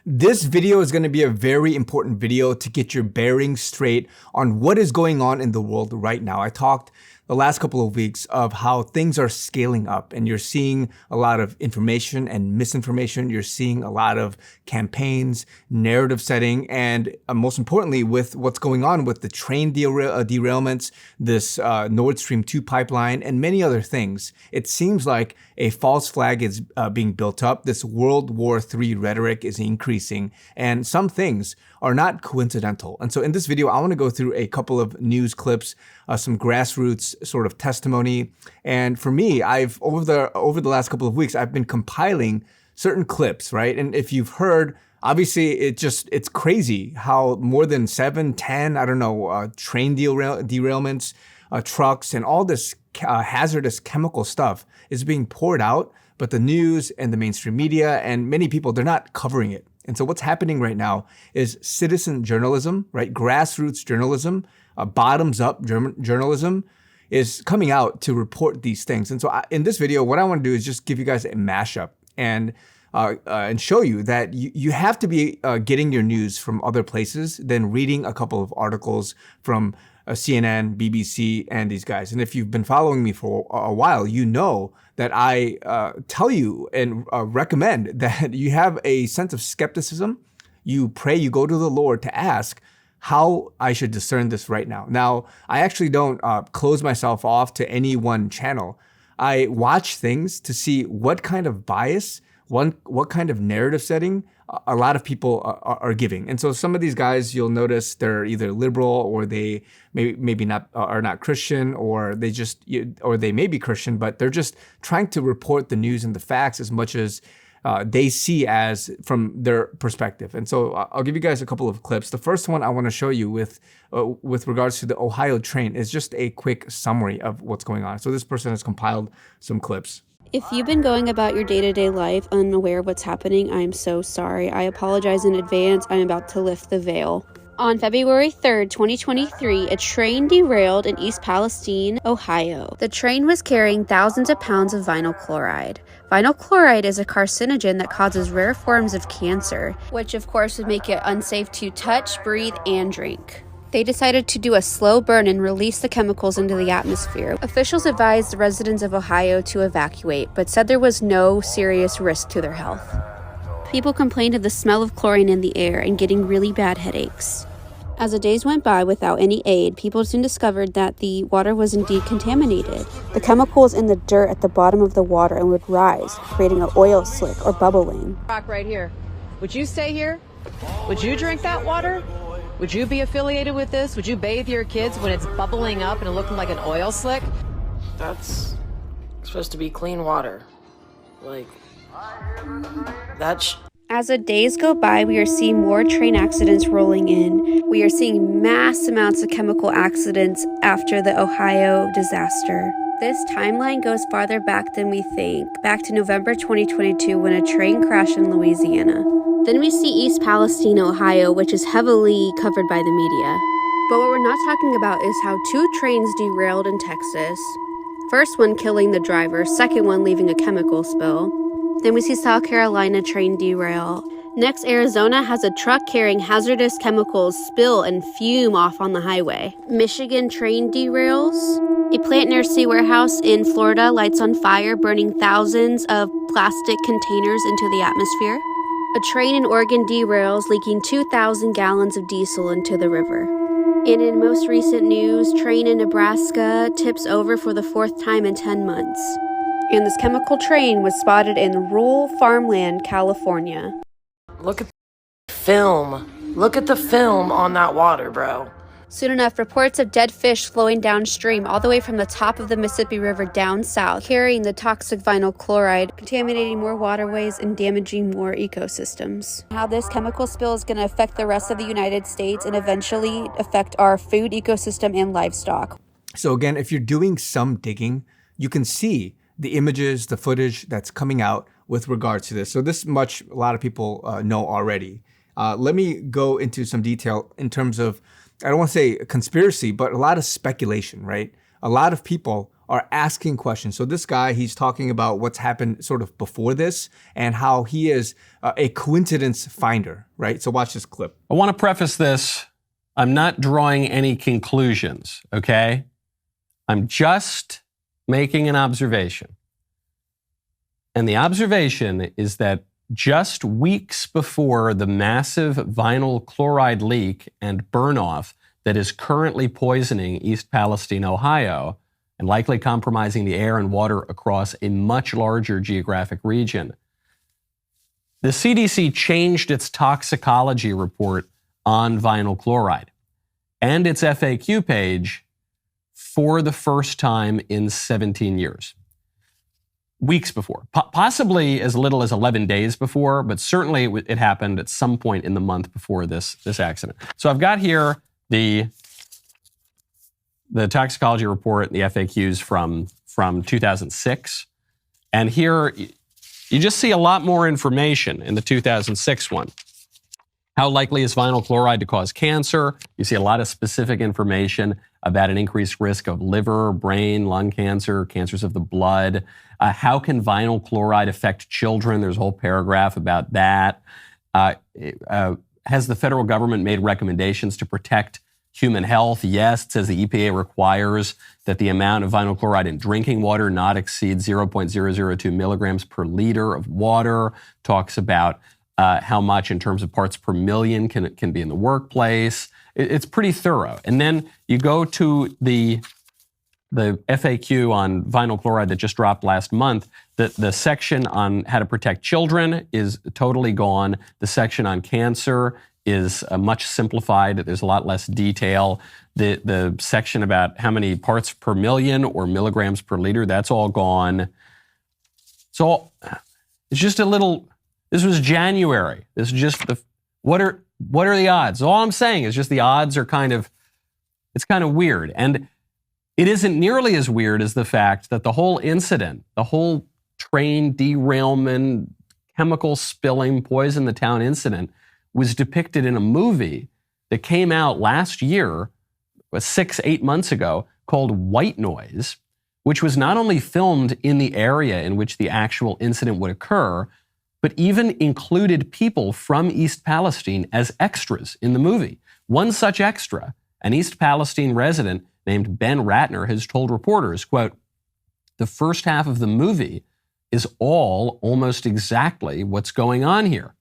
This video is going to be a very important video to get your bearings straight on what is going on in the world right now. I talked the last couple of weeks of how things are scaling up and you're seeing a lot of information and misinformation. You're seeing a lot of campaigns, narrative setting, and most importantly, with what's going on with the train derailments, this Nord Stream 2 pipeline, and many other things. It seems like a false flag is being built up. This World War III rhetoric is increasing, and some things are not coincidental. And so in this video, I want to go through a couple of news clips, some grassroots sort of testimony. And for me, I've over the last couple of weeks, I've been compiling certain clips, right? And if you've heard, obviously it's crazy how more than 7, 10, I don't know, train derailments, trucks, and all this hazardous chemical stuff is being poured out, but the news and the mainstream media and many people, they're not covering it. And so what's happening right now is citizen journalism, right? Grassroots journalism, bottoms-up journalism is coming out to report these things. And so in this video, what I want to do is just give you guys a mashup and show you that you have to be getting your news from other places than reading a couple of articles from CNN, BBC, and these guys. And if you've been following me for a while, you know that I tell you and recommend that you have a sense of skepticism. You pray, you go to the Lord to ask how I should discern this right now. Now, I actually don't close myself off to any one channel. I watch things to see what kind of bias, what kind of narrative setting a lot of people are giving. And so some of these guys, you'll notice they're either liberal or they maybe not are not Christian, or they may be Christian, but they're just trying to report the news and the facts as much as they see as from their perspective. And so I'll give you guys a couple of clips. The first one I want to show you with regards to the Ohio train is just a quick summary of what's going on. So this person has compiled some clips. If you've been going about your day-to-day life unaware of what's happening, I'm so sorry. I apologize in advance. I'm about to lift the veil. On February 3rd, 2023, a train derailed in East Palestine, Ohio. The train was carrying thousands of pounds of vinyl chloride. Vinyl chloride is a carcinogen that causes rare forms of cancer, which of course would make it unsafe to touch, breathe, and drink. They decided to do a slow burn and release the chemicals into the atmosphere. Officials advised the residents of Ohio to evacuate, but said there was no serious risk to their health. People complained of the smell of chlorine in the air and getting really bad headaches. As the days went by without any aid, people soon discovered that the water was indeed contaminated. The chemical was in the dirt at the bottom of the water and would rise, creating an oil slick or bubbling. Rock right here. Would you stay here? Would you drink that water? Would you be affiliated with this? Would you bathe your kids when it's bubbling up and looking like an oil slick? That's supposed to be clean water. Like, that's... As the days go by, we are seeing more train accidents rolling in. We are seeing mass amounts of chemical accidents after the Ohio disaster. This timeline goes farther back than we think, back to November 2022 when a train crashed in Louisiana. Then we see East Palestine, Ohio, which is heavily covered by the media. But what we're not talking about is how 2 trains derailed in Texas. First one killing the driver, second one leaving a chemical spill. Then we see South Carolina train derail. Next, Arizona has a truck carrying hazardous chemicals spill and fume off on the highway. Michigan train derails. A plant near a warehouse in Florida lights on fire, burning thousands of plastic containers into the atmosphere. A train in Oregon derails, leaking 2,000 gallons of diesel into the river. And in most recent news, train in Nebraska tips over for the 4th time in 10 months. And this chemical train was spotted in rural farmland, California. Look at the film. Look at the film on that water, bro. Soon enough, reports of dead fish flowing downstream all the way from the top of the Mississippi River down south, carrying the toxic vinyl chloride, contaminating more waterways and damaging more ecosystems. How this chemical spill is going to affect the rest of the United States and eventually affect our food ecosystem and livestock. So again, if you're doing some digging, you can see the images, the footage that's coming out with regards to this. So this much a lot of people know already. Let me go into some detail in terms of, I don't want to say conspiracy, but a lot of speculation, right? A lot of people are asking questions. So this guy, he's talking about what's happened sort of before this and how he is a coincidence finder, right? So watch this clip. I want to preface this. I'm not drawing any conclusions, okay? I'm just making an observation. And the observation is that just weeks before the massive vinyl chloride leak and burn-off that is currently poisoning East Palestine, Ohio, and likely compromising the air and water across a much larger geographic region, the CDC changed its toxicology report on vinyl chloride and its FAQ page for the first time in 17 years. Weeks before, possibly as little as 11 days before, but certainly it happened at some point in the month before this accident. So I've got here the toxicology report, the FAQs from 2006. And here you just see a lot more information in the 2006 one. How likely is vinyl chloride to cause cancer? You see a lot of specific information about an increased risk of liver, brain, lung cancer, cancers of the blood. How can vinyl chloride affect children? There's a whole paragraph about that. Has the federal government made recommendations to protect human health? Yes, it says the EPA requires that the amount of vinyl chloride in drinking water not exceed 0.002 milligrams per liter of water. Talks about how much in terms of parts per million can be in the workplace. It's pretty thorough. And then you go to the FAQ on vinyl chloride that just dropped last month. The section on how to protect children is totally gone. The section on cancer is much simplified. There's a lot less detail. The section about how many parts per million or milligrams per liter, that's all gone. So it's just a little. This was January. This is just what are the odds? All I'm saying is just the odds are it's kind of weird. And it isn't nearly as weird as the fact that the whole incident, the whole train derailment, chemical spilling, poison the town incident was depicted in a movie that came out last year, 6-8 months ago, called White Noise, which was not only filmed in the area in which the actual incident would occur, but even included people from East Palestine as extras in the movie. One such extra, an East Palestine resident named Ben Ratner, has told reporters, quote, "The first half of the movie is almost exactly what's going on here."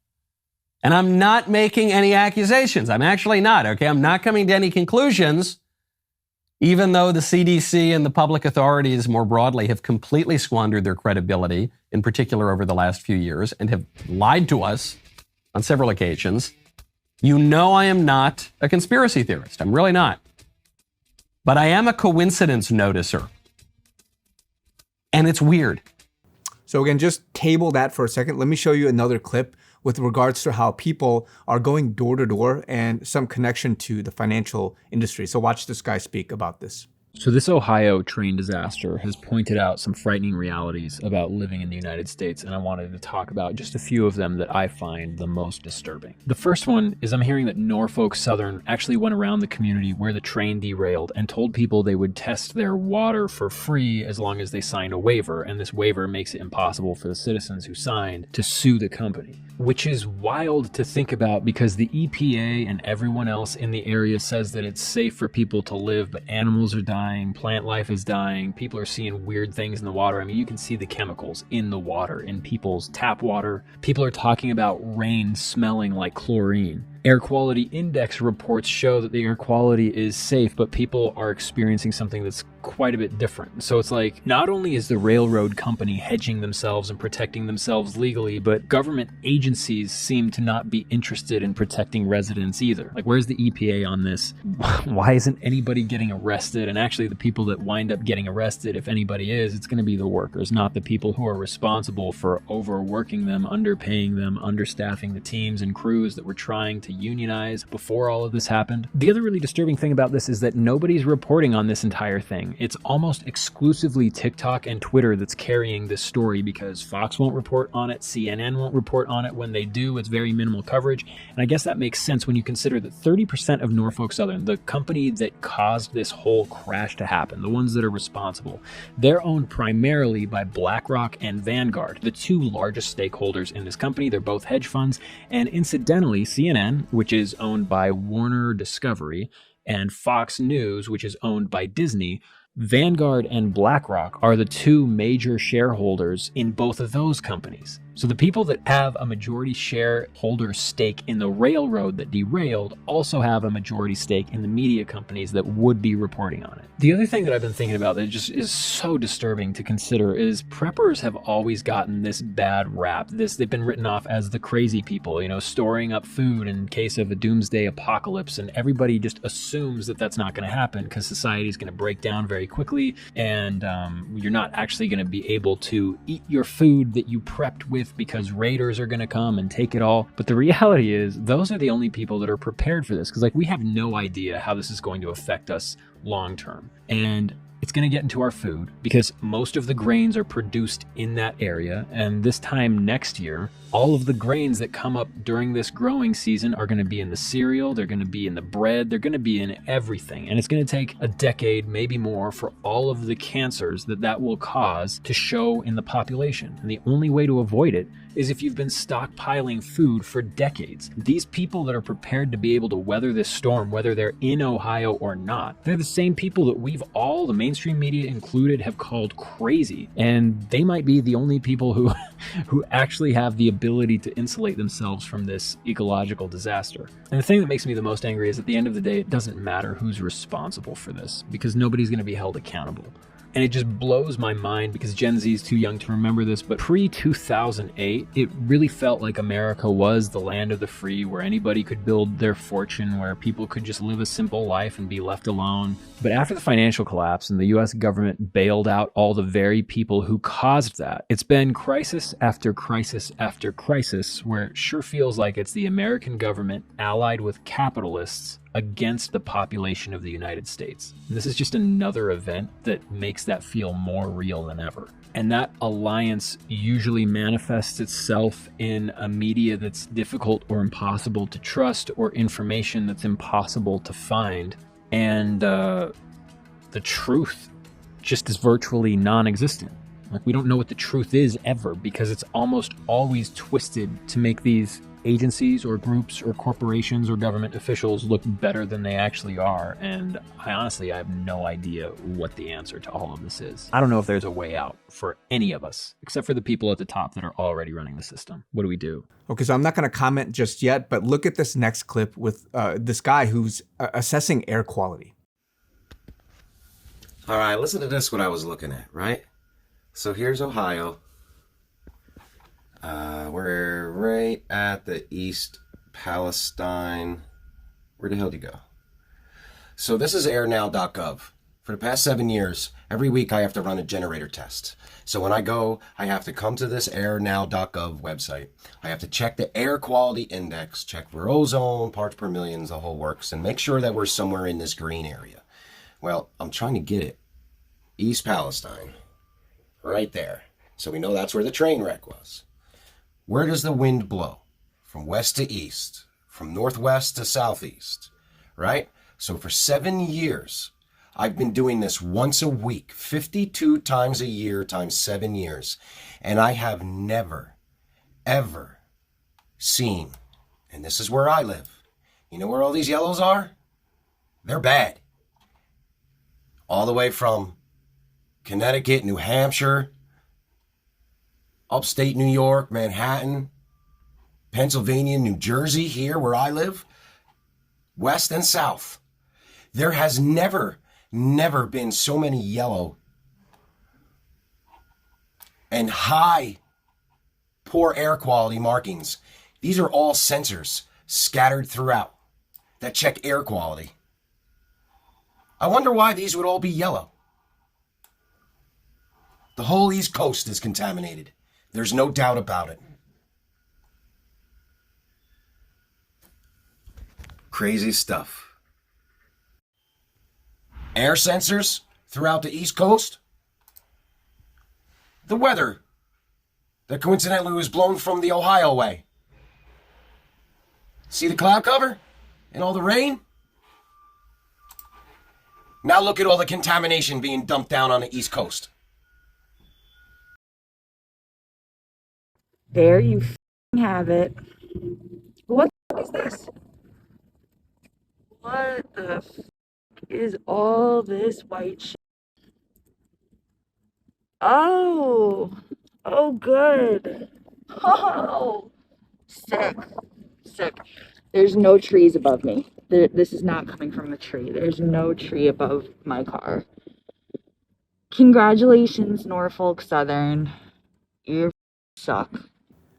And I'm not making any accusations. I'm actually not, okay? I'm not coming to any conclusions, even though the CDC and the public authorities more broadly have completely squandered their credibility, in particular over the last few years, and have lied to us on several occasions. You know I am not a conspiracy theorist. I'm really not. But I am a coincidence noticer. And it's weird. So again, just table that for a second. Let me show you another clip with regards to how people are going door to door and some connection to the financial industry. So watch this guy speak about this. So this Ohio train disaster has pointed out some frightening realities about living in the United States, and I wanted to talk about just a few of them that I find the most disturbing. The first one is I'm hearing that Norfolk Southern actually went around the community where the train derailed and told people they would test their water for free as long as they signed a waiver, and this waiver makes it impossible for the citizens who signed to sue the company. Which is wild to think about because the EPA and everyone else in the area says that it's safe for people to live, but animals are dying, plant life is dying, people are seeing weird things in the water. I mean, you can see the chemicals in the water, in people's tap water. People are talking about rain smelling like chlorine. Air quality index reports show that the air quality is safe, but people are experiencing something that's quite a bit different. So it's like, not only is the railroad company hedging themselves and protecting themselves legally, but government agencies seem to not be interested in protecting residents either. Like, where's the EPA on this? Why isn't anybody getting arrested? And actually, the people that wind up getting arrested, if anybody is, it's going to be the workers, not the people who are responsible for overworking them, underpaying them, understaffing the teams and crews that we're trying to unionize before all of this happened. The other really disturbing thing about this is that nobody's reporting on this entire thing. It's almost exclusively TikTok and Twitter that's carrying this story because Fox won't report on it, CNN won't report on it. When they do, it's very minimal coverage. And I guess that makes sense when you consider that 30% of Norfolk Southern, the company that caused this whole crash to happen, the ones that are responsible, they're owned primarily by BlackRock and Vanguard, the two largest stakeholders in this company. They're both hedge funds. And incidentally, CNN, which is owned by Warner Discovery, and Fox News, which is owned by Disney, Vanguard and BlackRock are the two major shareholders in both of those companies. So the people that have a majority shareholder stake in the railroad that derailed also have a majority stake in the media companies that would be reporting on it. The other thing that I've been thinking about that just is so disturbing to consider is preppers have always gotten this bad rap. They've been written off as the crazy people, storing up food in case of a doomsday apocalypse, and everybody just assumes that that's not going to happen because society is going to break down very quickly, and you're not actually going to be able to eat your food that you prepped with because raiders are going to come and take it all. But the reality is those are the only people that are prepared for this, because we have no idea how this is going to affect us long term. And it's going to get into our food because most of the grains are produced in that area. And this time next year, all of the grains that come up during this growing season are going to be in the cereal, they're going to be in the bread, they're going to be in everything. And it's going to take a decade, maybe more, for all of the cancers that will cause to show in the population. And the only way to avoid it is if you've been stockpiling food for decades. These people that are prepared to be able to weather this storm, whether they're in Ohio or not, they're the same people that we've all, the mainstream media included, have called crazy. And they might be the only people who actually have the ability to insulate themselves from this ecological disaster. And the thing that makes me the most angry is at the end of the day, it doesn't matter who's responsible for this because nobody's going to be held accountable. And it just blows my mind because Gen Z is too young to remember this, but pre-2008, it really felt like America was the land of the free, where anybody could build their fortune, where people could just live a simple life and be left alone. But after the financial collapse and the US government bailed out all the very people who caused that, it's been crisis after crisis after crisis, where it sure feels like it's the American government allied with capitalists against the population of the United States. And this is just another event that makes that feel more real than ever. And that alliance usually manifests itself in a media that's difficult or impossible to trust, or information that's impossible to find. And the truth just is virtually non-existent. We don't know what the truth is ever, because it's almost always twisted to make these agencies or groups or corporations or government officials look better than they actually are. And I have no idea what the answer to all of this is. I don't know if there's a way out for any of us, except for the people at the top that are already running the system. What do we do? Okay, so I'm not going to comment just yet, but look at this next clip with this guy who's assessing air quality. All right, listen to this, what I was looking at, right? So here's Ohio. We're right at the East Palestine. Where the hell did you go? So this is airnow.gov. For the past 7 years, every week I have to run a generator test. So when I go, I have to come to this airnow.gov website. I have to check the air quality index, check for ozone, parts per million, the whole works, and make sure that we're somewhere in this green area. Well, I'm trying to get it. East Palestine. Right there. So we know that's where the train wreck was. Where does the wind blow? From west to east, from northwest to southeast, right? So for 7 years, I've been doing this once a week, 52 times a year times 7 years. And I have never, ever seen, and this is where I live. You know where all these yellows are? They're bad. All the way from Connecticut, New Hampshire, upstate New York, Manhattan, Pennsylvania, New Jersey, here where I live, west and south. There has never been so many yellow and high poor air quality markings. These are all sensors scattered throughout that check air quality. I wonder why these would all be yellow. The whole East Coast is contaminated. There's no doubt about it. Crazy stuff. Air sensors throughout the East Coast. The weather that coincidentally was blown from the Ohio way. See the cloud cover and all the rain? Now look at all the contamination being dumped down on the East Coast. There you have it. What the is this? What the is all this white shit? Oh, oh, good. Oh, sick, sick. There's no trees above me. This is not coming from a tree. There's no tree above my car. Congratulations, Norfolk Southern. You suck.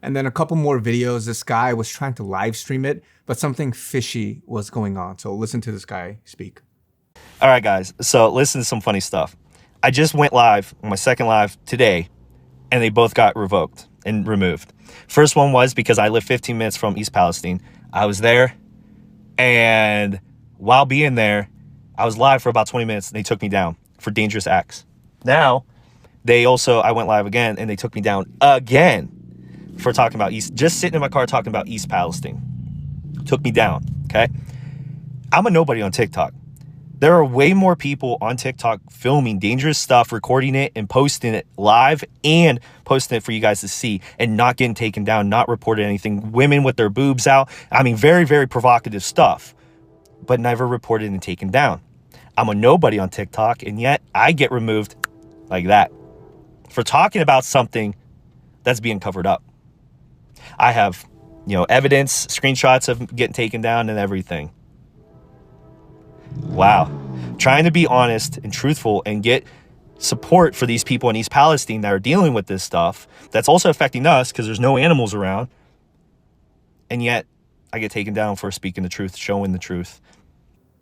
And then a couple more videos. This guy was trying to live stream it, but something fishy was going on. So listen to this guy speak. All right, guys. So listen to some funny stuff. I just went live on my second live today, and they both got revoked and removed. First one was because I live 15 minutes from East Palestine. I was there, and while being there, I was live for about 20 minutes, and they took me down for dangerous acts. Now, I went live again, and they took me down again for talking about just sitting in my car talking about East Palestine. Took me down, okay? I'm a nobody on TikTok. There are way more people on TikTok filming dangerous stuff, recording it and posting it live and posting it for you guys to see and not getting taken down, not reported anything. Women with their boobs out. I mean, very, very provocative stuff, but never reported and taken down. I'm a nobody on TikTok, and yet I get removed like that for talking about something that's being covered up. I have, evidence, screenshots of getting taken down and everything. Wow. Trying to be honest and truthful and get support for these people in East Palestine that are dealing with this stuff that's also affecting us because there's no animals around. And yet I get taken down for speaking the truth, showing the truth.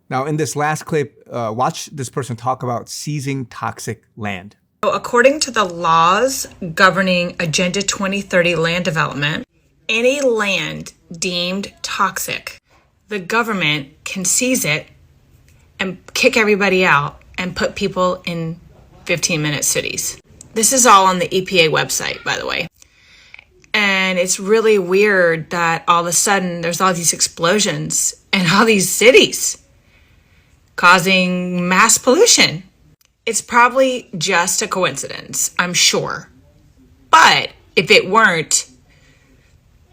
Now, in this last clip, watch this person talk about seizing toxic land. According to the laws governing Agenda 2030 land development, any land deemed toxic, the government can seize it and kick everybody out and put people in 15-minute cities. This is all on the EPA website, by the way. And it's really weird that all of a sudden there's all these explosions in all these cities causing mass pollution. It's probably just a coincidence, I'm sure. But if it weren't,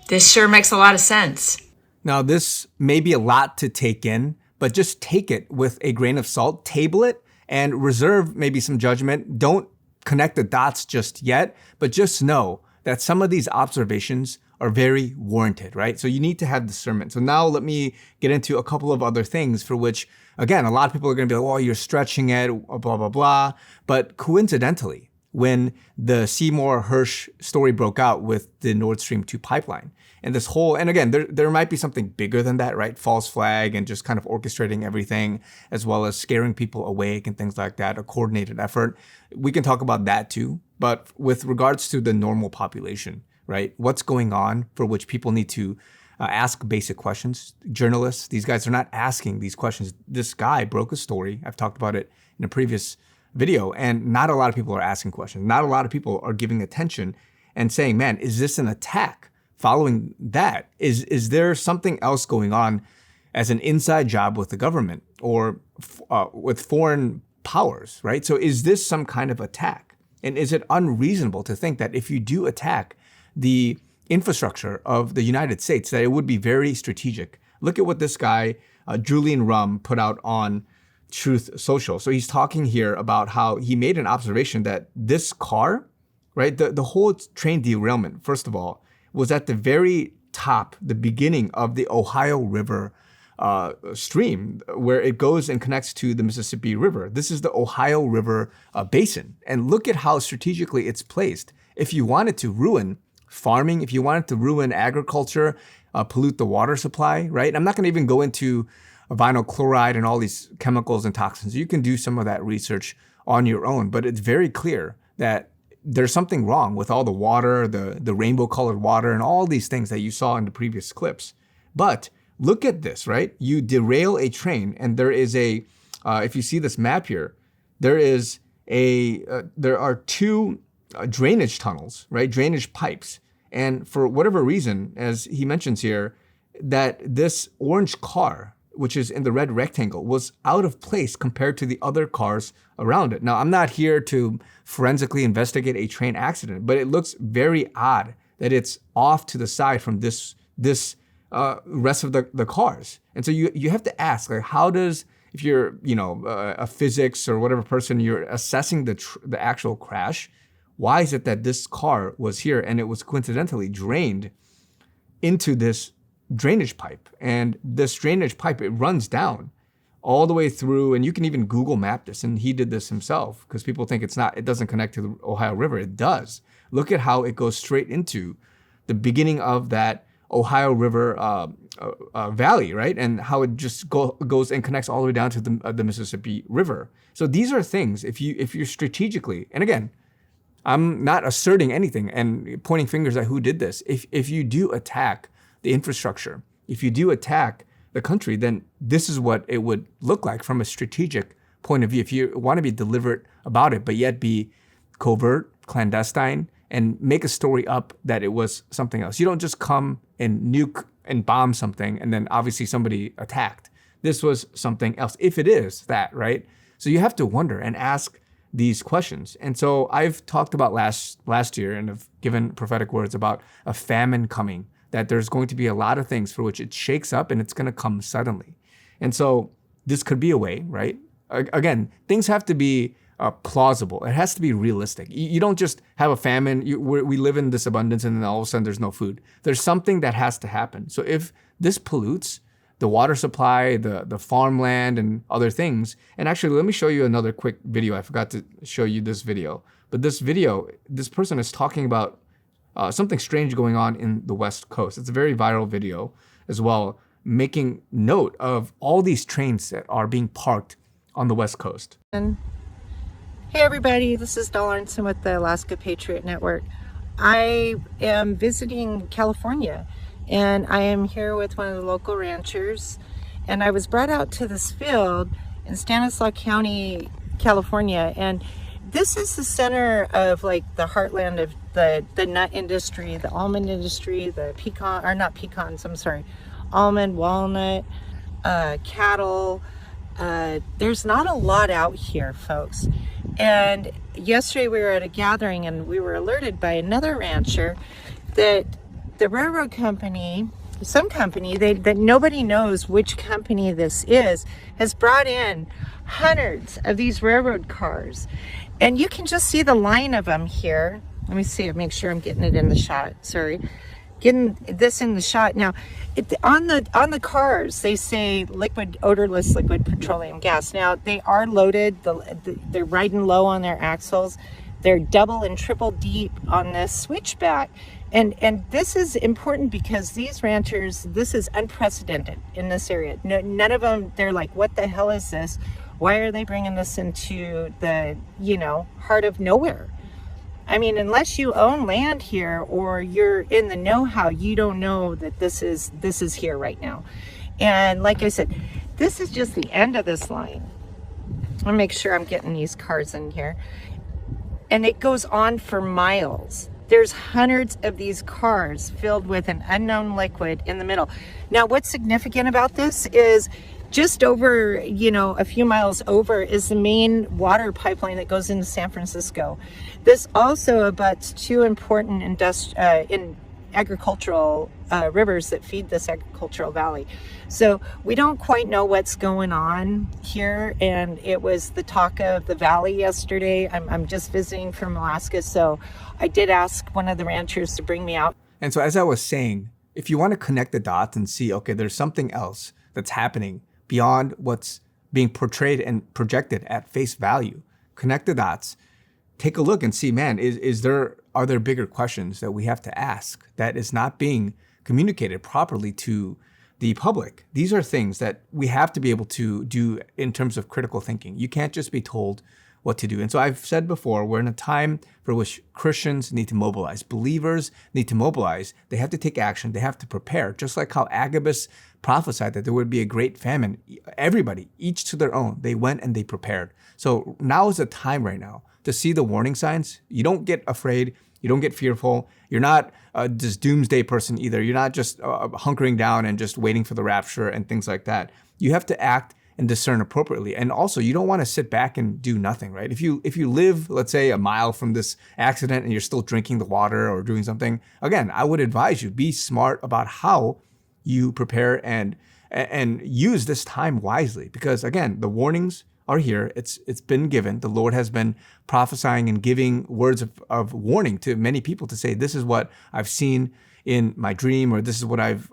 this sure makes a lot of sense. Now, this may be a lot to take in, but just take it with a grain of salt, table it, and reserve maybe some judgment. Don't connect the dots just yet, but just know that some of these observations are very warranted, right? So you need to have discernment. So now let me get into a couple of other things for which, again, a lot of people are going to be like, oh, you're stretching it, blah, blah, blah. But coincidentally, when the Seymour Hersh story broke out with the Nord Stream 2 pipeline, and this whole, and again, there might be something bigger than that, right? False flag and just kind of orchestrating everything, as well as scaring people awake and things like that, a coordinated effort. We can talk about that too. But with regards to the normal population, right? What's going on for which people need to ask basic questions? Journalists, these guys are not asking these questions. This guy broke a story. I've talked about it in a previous video, and not a lot of people are asking questions. Not a lot of people are giving attention and saying, man, is this an attack? Following that, is there something else going on as an inside job with the government or with foreign powers, right? So is this some kind of attack? And is it unreasonable to think that if you do attack the infrastructure of the United States, that it would be very strategic? Look at what this guy, Julian Rum, put out on Truth Social. So he's talking here about how he made an observation that this car, right, the whole train derailment, first of all, was at the very top, the beginning of the Ohio River stream, where it goes and connects to the Mississippi River. This is the Ohio River basin. And look at how strategically it's placed. If you wanted to ruin farming, if you wanted to ruin agriculture, pollute the water supply, right? I'm not going to even go into vinyl chloride and all these chemicals and toxins. You can do some of that research on your own, but it's very clear that there's something wrong with all the water, the rainbow colored water, and all these things that you saw in the previous clips. But look at this, right? You derail a train, and there is if you see this map here, there are two drainage tunnels, right? Drainage pipes. And for whatever reason, as he mentions here, that this orange car, which is in the red rectangle, was out of place compared to the other cars around it. Now, I'm not here to forensically investigate a train accident, but it looks very odd that it's off to the side from this rest of the cars. And so you have to ask, like, how does, if you're a physics or whatever person, you're assessing the actual crash, why is it that this car was here and it was coincidentally drained into this drainage pipe? And this drainage pipe, it runs down all the way through, and you can even Google map this, and he did this himself because people think it doesn't connect to the Ohio River. It does. Look at how it goes straight into the beginning of that Ohio River valley, right? And how it just goes and connects all the way down to the Mississippi River. So these are things, if you're strategically, and again, I'm not asserting anything and pointing fingers at who did this. If you do attack the infrastructure, if you do attack the country, then this is what it would look like from a strategic point of view. If you want to be deliberate about it, but yet be covert, clandestine, and make a story up that it was something else. You don't just come and nuke and bomb something and then obviously somebody attacked. This was something else, if it is that, right? So you have to wonder and ask these questions. And so I've talked about last year and have given prophetic words about a famine coming, that there's going to be a lot of things for which it shakes up and it's going to come suddenly. And so this could be a way, right? Again, things have to be plausible. It has to be realistic. You don't just have a famine. We live in this abundance and then all of a sudden there's no food. There's something that has to happen. So if this pollutes the water supply, the farmland, and other things. And actually, let me show you another quick video. I forgot to show you this video. But this video, this person is talking about something strange going on in the West Coast. It's a very viral video as well, making note of all these trains that are being parked on the West Coast. Hey everybody, this is Dawn Lawrenson with the Alaska Patriot Network. I am visiting California, and I am here with one of the local ranchers, and I was brought out to this field in Stanislaus County, California, and this is the center of like the heartland of the nut industry, the almond industry, the pecan, or not pecans, I'm sorry, almond, walnut, cattle. There's not a lot out here, folks. And yesterday we were at a gathering and we were alerted by another rancher that the railroad company, some company, that nobody knows which company this is, has brought in hundreds of these railroad cars. And you can just see the line of them here. Let me see, make sure I'm getting it in the shot. Sorry. Getting this in the shot. Now, on the cars, they say odorless liquid petroleum gas. Now, they are loaded. They're riding low on their axles. They're double and triple deep on this switchback. And this is important because these ranchers, this is unprecedented in this area. None of them, they're like, what the hell is this? Why are they bringing this into the, heart of nowhere? I mean, unless you own land here or you're in the know-how, you don't know that this is here right now. And like I said, this is just the end of this line. I'll make sure I'm getting these cars in here. And it goes on for miles. There's hundreds of these cars filled with an unknown liquid in the middle. Now, what's significant about this is just over, a few miles over is the main water pipeline that goes into San Francisco. This also abuts two important agricultural rivers that feed this agricultural valley. So we don't quite know what's going on here, and it was the talk of the valley yesterday. I'm just visiting from Alaska, so I did ask one of the ranchers to bring me out. And so as I was saying, if you want to connect the dots and see, okay, there's something else that's happening beyond what's being portrayed and projected at face value, connect the dots, take a look and see, man, are there bigger questions that we have to ask that is not being communicated properly to the public? These are things that we have to be able to do in terms of critical thinking. You can't just be told what to do. And so I've said before, we're in a time for which Christians need to mobilize. Believers need to mobilize. They have to take action. They have to prepare. Just like how Agabus prophesied that there would be a great famine. Everybody, each to their own, they went and they prepared. So now is the time right now to see the warning signs. You don't get afraid. You don't get fearful. You're not this doomsday person either. You're not just hunkering down and just waiting for the rapture and things like that. You have to act and discern appropriately. And also, you don't want to sit back and do nothing, right? If you live, let's say, a mile from this accident and you're still drinking the water or doing something, again, I would advise you, be smart about how you prepare and use this time wisely. Because again, the warnings are here. It's been given. The Lord has been prophesying and giving words of warning to many people to say, this is what I've seen in my dream, or this is what I've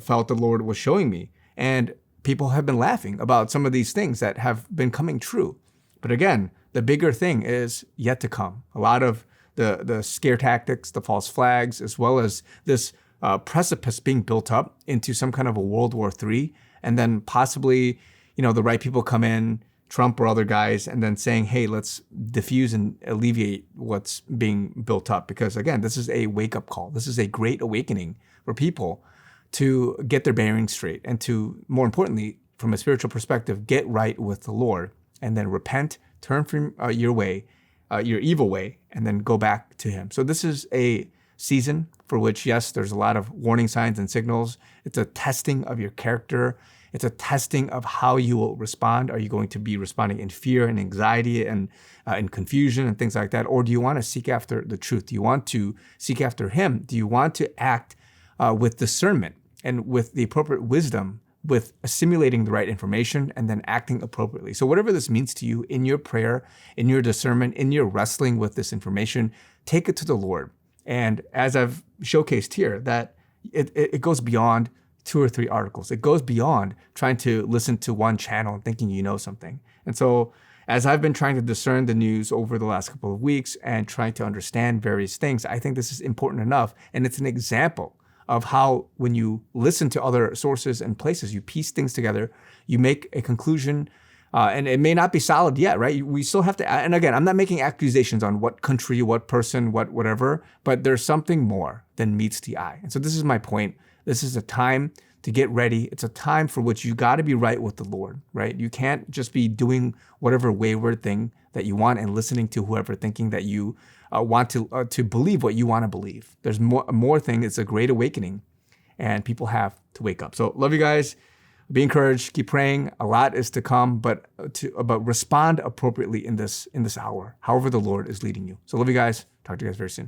felt the Lord was showing me. And people have been laughing about some of these things that have been coming true. But again, the bigger thing is yet to come. A lot of the scare tactics, the false flags, as well as this precipice being built up into some kind of a World War III, and then possibly, the right people come in, Trump or other guys, and then saying, hey, let's diffuse and alleviate what's being built up. Because again, this is a wake-up call. This is a great awakening for people to get their bearings straight and to, more importantly, from a spiritual perspective, get right with the Lord and then repent, turn from your evil way, and then go back to him. So this is a season for which, yes, there's a lot of warning signs and signals. It's a testing of your character. It's a testing of how you will respond. Are you going to be responding in fear and anxiety and in confusion and things like that? Or do you want to seek after the truth? Do you want to seek after him? Do you want to act with discernment and with the appropriate wisdom, with assimilating the right information and then acting appropriately? So whatever this means to you in your prayer, in your discernment, in your wrestling with this information, take it to the Lord. And as I've showcased here, that it goes beyond 2 or 3 articles. It goes beyond trying to listen to one channel and thinking you know something. And so as I've been trying to discern the news over the last couple of weeks and trying to understand various things, I think this is important enough. And it's an example of how when you listen to other sources and places, you piece things together, you make a conclusion, and it may not be solid yet, right? We still have to, and again, I'm not making accusations on what country, what person, whatever, but there's something more than meets the eye. And so this is my point. This is a time to get ready. It's a time for which you got to be right with the Lord, right? You can't just be doing whatever wayward thing that you want and listening to whoever thinking that you want to believe what you want to believe. There's more thing. It's a great awakening, and people have to wake up. So love you guys. Be encouraged. Keep praying. A lot is to come, but respond appropriately in this hour, however the Lord is leading you. So love you guys. Talk to you guys very soon.